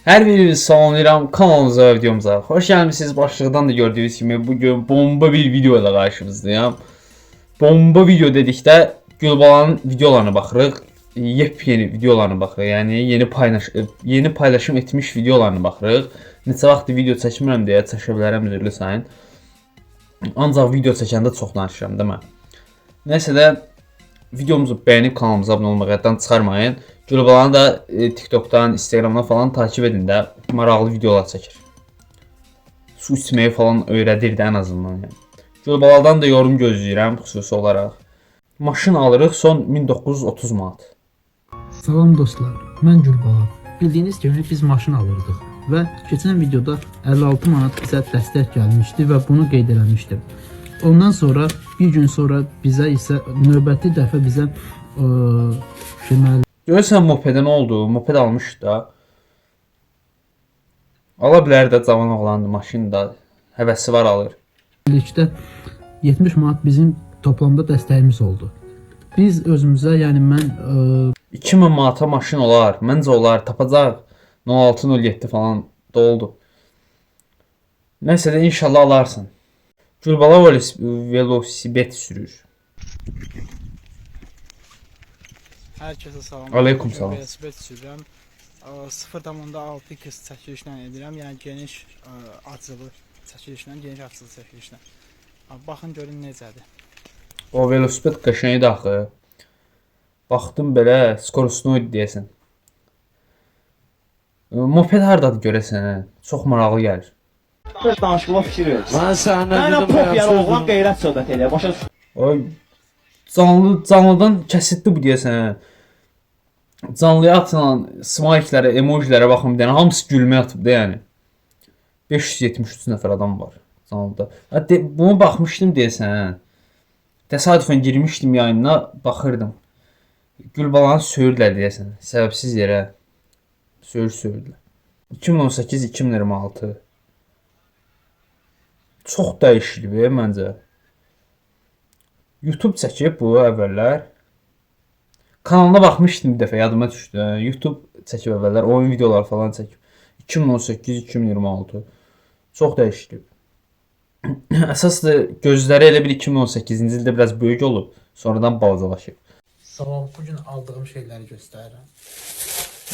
Hər birinizi salamlayıram kanalımıza və videomuza. Xoş gəlmisiniz. Başlıqdan da gördüyünüz kimi bugün bomba bir video ilə qarşınızdayım. Bomba video dedikdə Gülbalanın videolarına baxırıq. Yepyeni videolarına baxırıq. Yəni yeni paylaşım etmiş videolarına baxırıq. Neçə vaxtdır video çəkmirəm deyə çəkə bilərəm, üzrlü sayın. Ancaq video çəkəndə çox danışıram, değil mi? Nəysə də videomuzu bəyənib kanalımıza abunə olmağı yaddan çıxarmayın. Gülbalanı da TikTok'dan, Instagram'dan falan takip edin də maraqlı videolar çəkir. Su içməyi falan öyrədir də ən azından. Yəni. Gülbalandan da yorum gözləyirəm xüsusi olaraq. Maşın alırıq son 1930 manat. Salam dostlar, mən Gülbala. Bildiyiniz kimi biz maşın alırdıq və keçən videoda 56 manat bizə dəstək gəlmişdi və bunu qeyd eləmişdim. Ondan sonra bir gün sonra bizə isə növbəti dəfə bizə deməli Görürsən mopede nə oldu? Moped almışdı da. Ala bilər də cavan oğlandı, maşın da həvəsi var alır. birlikdə 70 manat bizim toplamda dəstəyimiz oldu. Biz özümüzə, yəni mən 2000 manata maşın olar, məncə olar, tapacaq. 06-07 falan da oldu. Nəysə də inşallah alarsın. Gülbala velosiped sürür. Herkese salam. Aleyküm salam. Velosiped sürürəm. 0.6 kız çəkilişlə edirəm. Yəni geniş açılı çəkilişlə, geniş açılı çəkilişlə. Baxın görün necədir. O velosiped qəşəngdir axı. Baxdım belə, skorostoid deyəsən. Moped hardadır görəsən? Çox maraqlı gəlir. Söz danışmağa fikir verir. Mən səninlə Mənə dedim, pop yəni söz oğlan qeyrət söhbət edir. Başa Ay, canlıdan kəsitdi bu deyəsən. Canlıya atılan smileylərə, emojilərə baxım deyən hamısı gülmə atıb da yəni. 573 nəfər adam var canlıda. Buna baxmışdım deyəsən. Təsadüfən girmişdim yayına, baxırdım. Gülbalanı söyürlər deyəsən. Səbəbsiz yerə söyürlər. 2018-2026 çox dəyişilib məncə. YouTube çəkib bu əvvəllər. Kanalına baxmışdım bir dəfə, yadıma düşdü. YouTube çəkib əvvəllər, oyun videoları falan çəkib. 2018-2026 çox dəyişilib. Əsaslı gözləri elə bir 2018-ci ildə biraz böyük olub, sonradan balacalaşıb. salam, bugün aldığım şeyləri göstərirəm.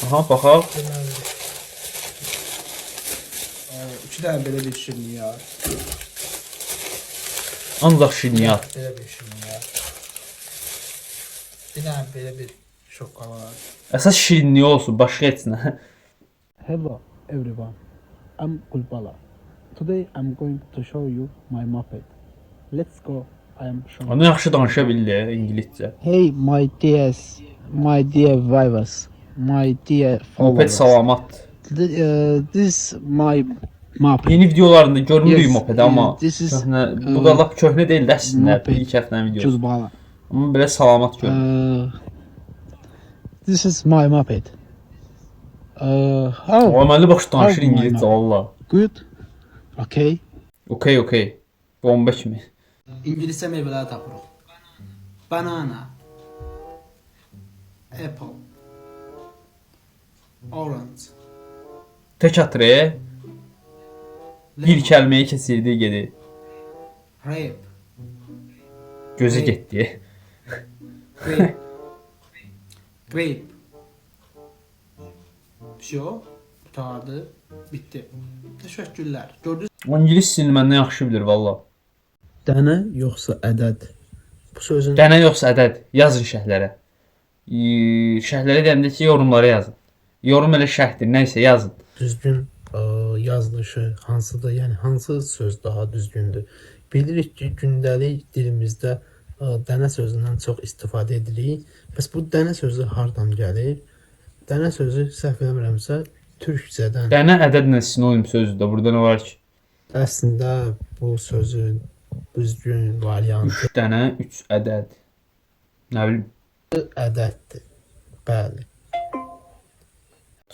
Aha, baxaq. Deməli 2 dənə belə bir şirniyyat, Ancaq şirniyyat. belə bir şirniyyat. Bir dənə belə bir şokolad. Əsas şirinliyi olsun, başqa heç nə. Hello everyone, I'm Gulbala. Today I'm going to show you my moped. Let's go. I am showing. Onu yaxşı danışa bildi ingiliscə. Hey my dears, my dear viewers, my dear Moped followers. salamat. This my moped. Yeni videolarında görmürük Yes, moped amma this is, köhnə, bu da lap köhnə deyil də əslində. moped. İlk həftənin videosu. Gulbala. Amma belə salamat görünür. This is my moped. O Oh, əməlli başlı danışır Oh my ingiliscə God. valla. good. Okay. Okey. Bomba kimi. İngiliscə meyvələri tapırıq. Banana, apple, orange, Tək atır. Bir kəlməyi keçirdi, gedir. grape, Gözü Hey. getdi. grape, grape. Всё, qurtardı, bitdi. Təşəkkürlər. Gördünüz? O ingilis dilini məndən yaxşı bilir valla. Dənə yoxsa ədəd? Bu sözün Dənə yoxsa ədəd, yazın şərhlərə. Şərhlərə deyəndə ki, yorumlara yazın. Yorum elə şərhdir, nəysə yazın. Düzgün yazılışı hansıdır? Yəni hansı söz daha düzgündür? Bilirik ki, gündəlik dilimizdə dənə sözündən çox istifadə edirik. Bəs bu dənə sözü hardan gəlir? Dənə sözü səhv eləmirəmsə türkcədən. Dənə ədədlə sinonim sözdür də, burada nə var ki? Əslində bu sözün düzgün variantı 3 dənə, 3 ədəd. Nə bilim. ədəddir. Bəli.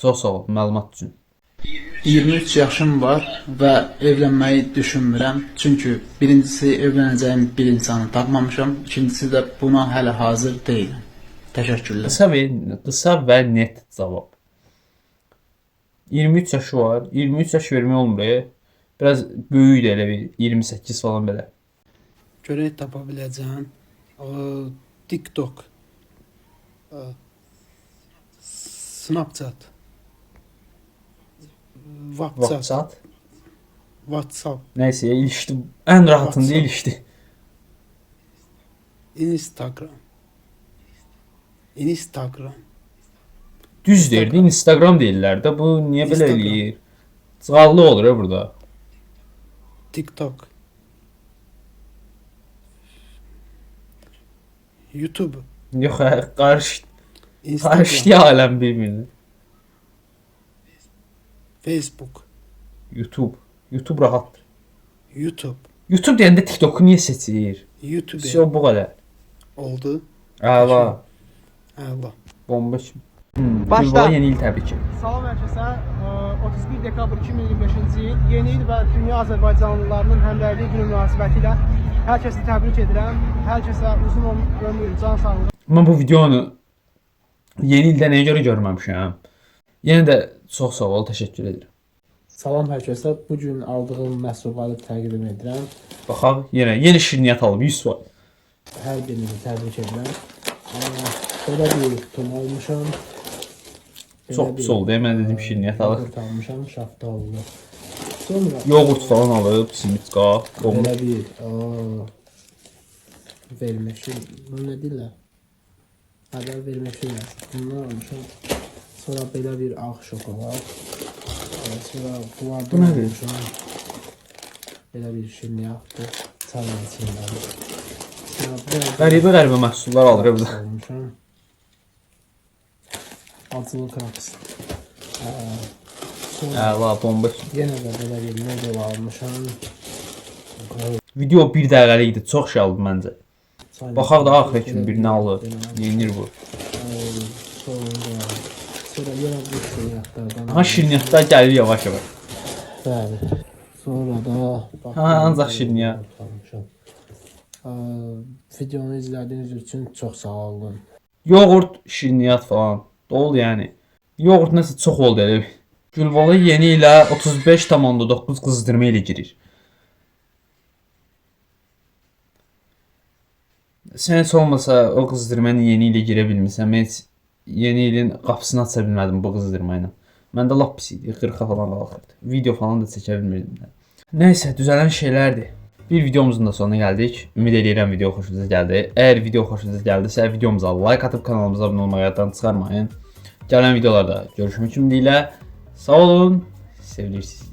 Çox sağ ol, məlumat üçün. 23 yaşım var və evlənməyi düşünmürəm. Çünki birincisi evlənəcəyim bir insanı tapmamışam, ikincisi də buna hələ hazır deyiləm. Təşəkkürlər. Qısa və net cavab. 23 yaşı var. 23 yaş vermək olmur. Biraz böyükdür elə bir 28 falan belə. Görək tapa biləcəm. TikTok, Snapchat, WhatsApp. WhatsApp, Nəysə, ilişdi. Ən rahatında WhatsApp. ilişdi. Instagram. Düz deyirdi, Instagram deyirlər də. Bu niyə belə Instagram. eləyir? Cığallı olur ya burada. TikTok, YouTube, Yox, qarışdı Instagram, aləm bir-birinə. Facebook, YouTube rahatdır. YouTube, YouTube deyəndə TikToku niyə seçir? YouTube Все bu qədər. oldu. Əla, Əla. bomba kimi. Başla. Gülbala yeni il təbriki. Salam hər kəsə. 31 dekabr 2025-ci il Yeni il və Dünya Azərbaycanlılarının Həmrəylik günü münasibətilə hər kəsi təbrik edirəm. Hər kəsə uzun ömür, can sağlığı. Mən bu videonu yeni ildə nəyə görə görməmişəm? Yenə də çox sağ ol, təşəkkür edirəm. Salam hər kəsə. Bu gün aldığım məhsulları təqdim edirəm. Baxaq, yenə şirniyyat alıb 100%. Hər birinizi təbrik edirəm. Belə bir tutum almışam. Belə Çox bir, pis oldu, mən dedim şirniyyat alıb. yoğurt almışam, şaftallı. Sonra Yoğurt falan alıb, simitka, bomba. belə bir vermişim. Bu nə deyirlər? Haber vermişim. Bunlar almışam. Sonra belə bir ağ şokolad. Sonra bunlardan Bu nədir? almışam. Belə bir şirniyyatdır. Çayın içində. Sonra Qəribə məhsullar alır burada. almışam. Altılı kraks. Sonra Əla, bomba kimi. yenə də belə bir model almışam. Video 1 dəqiqəlik idi, çox şey aldı məncə. Çayın Baxaq da içində axır kimi birini alır. Yenir bu. Sonra yenə bu şirniyyatlardan. Ha şirniyyatlar gəlir yavaş-yavaş. Bəli. Sonra da Ha, ancaq şirniyyat. almışam. Videonu izlədiyiniz üçün çox sağ olun. Yoğurt, şirniyyat falan. Dolu yəni. Yoğurt nəsə çox oldu elə. Gülbala yeni ilə 35,9 qızdırma ilə girir. Sən heç olmasa o qızdırmanın yeni ilə girə bilmirsən. Mən heç yeni ilin qapısını aça bilmədim bu qızdırma ilə. Məndə lap pis idi, 40-a falan qalxırdı. Video falan da çəkə bilmirdim də. Nəysə, düzələn şeylərdir. Bir videomuzun da sonuna gəldik. Ümid edirəm video xoşunuza gəldi. Əgər video xoşunuza gəldisə, videomuza like atıb kanalımıza abunə olmağı yaddan çıxarmayın. Gələn videolarda görüşmək ümidi ilə sağ olun, sevilirsiniz.